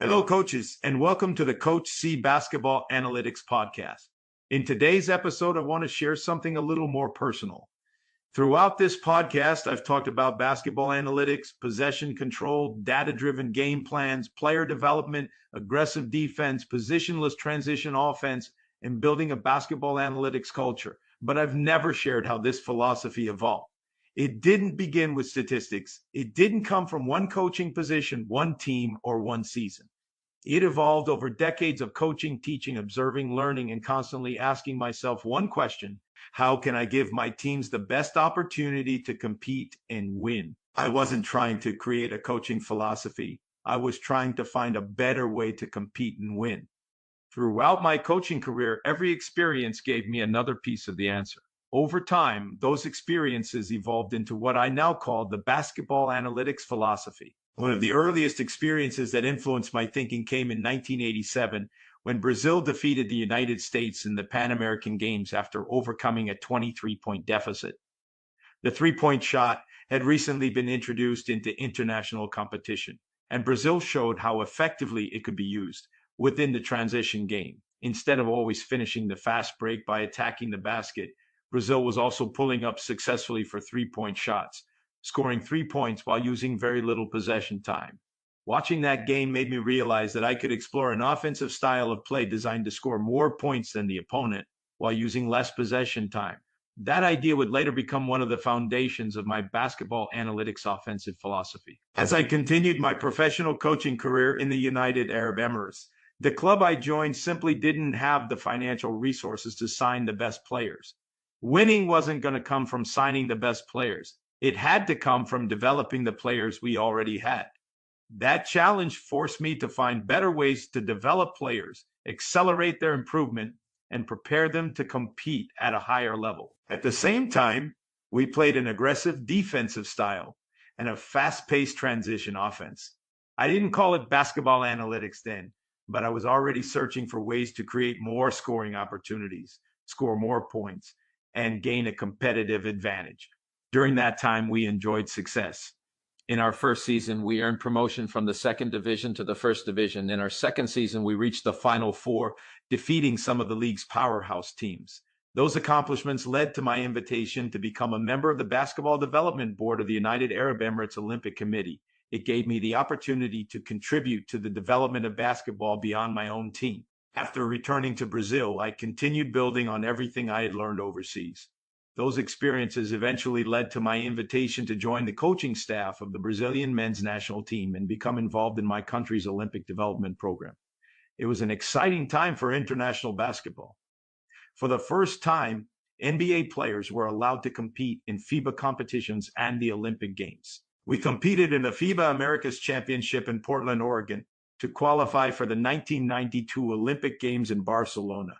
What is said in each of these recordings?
Hello, coaches, and welcome to the Coach C Basketball Analytics Podcast. In today's episode, I want to share something a little more personal. Throughout this podcast, I've talked about basketball analytics, possession control, data-driven game plans, player development, aggressive defense, positionless transition offense, and building a basketball analytics culture. But I've never shared how this philosophy evolved. It didn't begin with statistics. It didn't come from one coaching position, one team, or one season. It evolved over decades of coaching, teaching, observing, learning, and constantly asking myself one question: how can I give my teams the best opportunity to compete and win? I wasn't trying to create a coaching philosophy. I was trying to find a better way to compete and win. Throughout my coaching career, every experience gave me another piece of the answer. Over time, those experiences evolved into what I now call the basketball analytics philosophy. One of the earliest experiences that influenced my thinking came in 1987 when Brazil defeated the United States in the Pan American Games after overcoming a 23-point deficit. The three-point shot had recently been introduced into international competition, and Brazil showed how effectively it could be used within the transition game. Instead of always finishing the fast break by attacking the basket, Brazil was also pulling up successfully for three-point shots, scoring 3 points while using very little possession time. Watching that game made me realize that I could explore an offensive style of play designed to score more points than the opponent while using less possession time. That idea would later become one of the foundations of my basketball analytics offensive philosophy. As I continued my professional coaching career in the United Arab Emirates, the club I joined simply didn't have the financial resources to sign the best players. Winning wasn't going to come from signing the best players. It had to come from developing the players we already had. That challenge forced me to find better ways to develop players, accelerate their improvement, and prepare them to compete at a higher level. At the same time, we played an aggressive defensive style and a fast-paced transition offense. I didn't call it basketball analytics then, but I was already searching for ways to create more scoring opportunities, score more points, and gain a competitive advantage. During that time, we enjoyed success. In our first season, we earned promotion from the second division to the first division. In our second season, we reached the Final Four, defeating some of the league's powerhouse teams. Those accomplishments led to my invitation to become a member of the Basketball Development Board of the United Arab Emirates Olympic Committee. It gave me the opportunity to contribute to the development of basketball beyond my own team. After returning to Brazil, I continued building on everything I had learned overseas. Those experiences eventually led to my invitation to join the coaching staff of the Brazilian men's national team and become involved in my country's Olympic development program. It was an exciting time for international basketball. For the first time, NBA players were allowed to compete in FIBA competitions and the Olympic Games. We competed in the FIBA Americas Championship in Portland, Oregon, to qualify for the 1992 Olympic Games in Barcelona.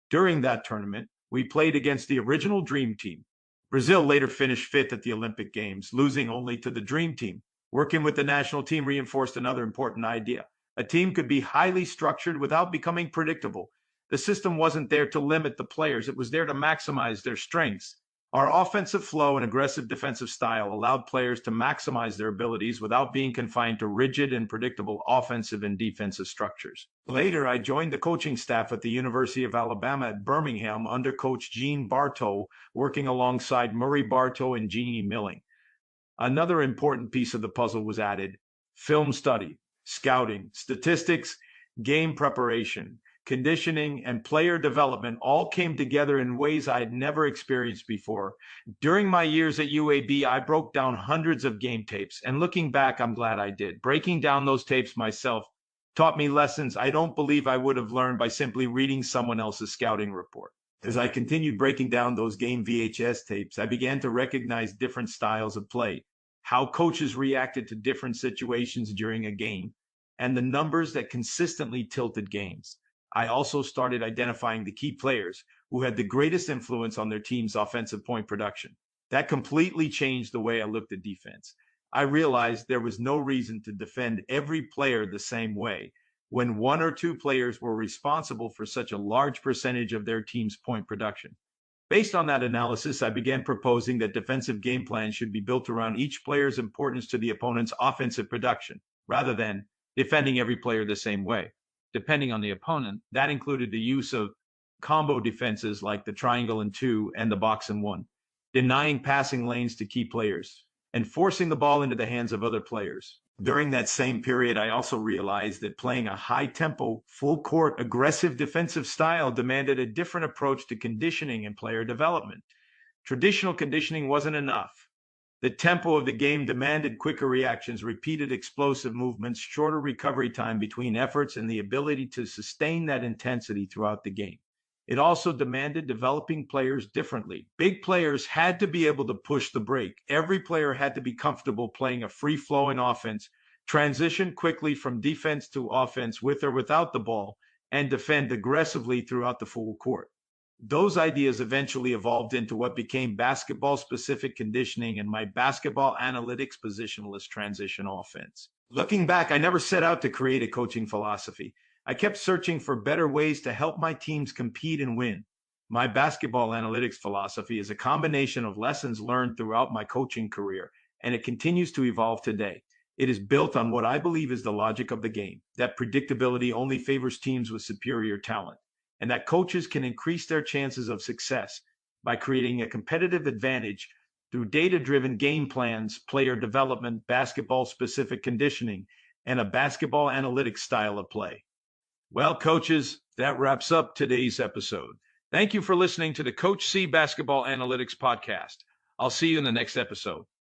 During that tournament, we played against the original Dream Team. Brazil later finished fifth at the Olympic Games, losing only to the Dream Team. Working with the national team reinforced another important idea. A team could be highly structured without becoming predictable. The system wasn't there to limit the players. It was there to maximize their strengths. Our offensive flow and aggressive defensive style allowed players to maximize their abilities without being confined to rigid and predictable offensive and defensive structures. Later, I joined the coaching staff at the University of Alabama at Birmingham under Coach Gene Bartow, working alongside Murray Bartow and Jeannie Milling. Another important piece of the puzzle was added: film study, scouting, statistics, game preparation, conditioning, and player development all came together in ways I had never experienced before. During my years at UAB, I broke down hundreds of game tapes, and looking back, I'm glad I did. Breaking down those tapes myself taught me lessons I don't believe I would have learned by simply reading someone else's scouting report. As I continued breaking down those game VHS tapes, I began to recognize different styles of play, how coaches reacted to different situations during a game, and the numbers that consistently tilted games. I also started identifying the key players who had the greatest influence on their team's offensive point production. That completely changed the way I looked at defense. I realized there was no reason to defend every player the same way when one or two players were responsible for such a large percentage of their team's point production. Based on that analysis, I began proposing that defensive game plans should be built around each player's importance to the opponent's offensive production, rather than defending every player the same way. Depending on the opponent, that included the use of combo defenses like the triangle and two and the box and one, denying passing lanes to key players, and forcing the ball into the hands of other players. During that same period, I also realized that playing a high tempo, full court, aggressive defensive style demanded a different approach to conditioning and player development. Traditional conditioning wasn't enough. The tempo of the game demanded quicker reactions, repeated explosive movements, shorter recovery time between efforts, and the ability to sustain that intensity throughout the game. It also demanded developing players differently. Big players had to be able to push the break. Every player had to be comfortable playing a free-flowing offense, transition quickly from defense to offense with or without the ball, and defend aggressively throughout the full court. Those ideas eventually evolved into what became basketball-specific conditioning and my basketball analytics positionless transition offense. Looking back, I never set out to create a coaching philosophy. I kept searching for better ways to help my teams compete and win. My basketball analytics philosophy is a combination of lessons learned throughout my coaching career, and it continues to evolve today. It is built on what I believe is the logic of the game, that predictability only favors teams with superior talent, and that coaches can increase their chances of success by creating a competitive advantage through data-driven game plans, player development, basketball-specific conditioning, and a basketball analytics style of play. Well, coaches, that wraps up today's episode. Thank you for listening to the Coach C Basketball Analytics Podcast. I'll see you in the next episode.